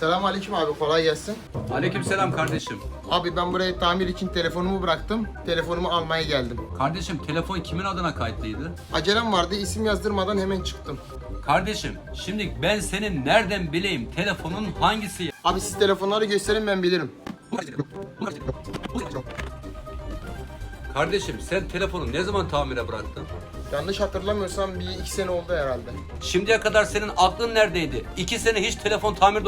Selamünaleyküm abi, kolay gelsin. Aleykümselam kardeşim. Abi ben buraya tamir için telefonumu bıraktım. Telefonumu almaya geldim. Kardeşim telefon kimin adına kayıtlıydı? Acelem vardı, isim yazdırmadan hemen çıktım. Kardeşim şimdi ben senin nereden bileyim telefonun hangisi? Abi siz telefonları gösterin, ben bilirim. Kardeşim sen telefonu ne zaman tamire bıraktın? Yanlış hatırlamıyorsam bir 2 sene oldu herhalde. Şimdiye kadar senin aklın neredeydi? 2 sene hiç telefon tamirde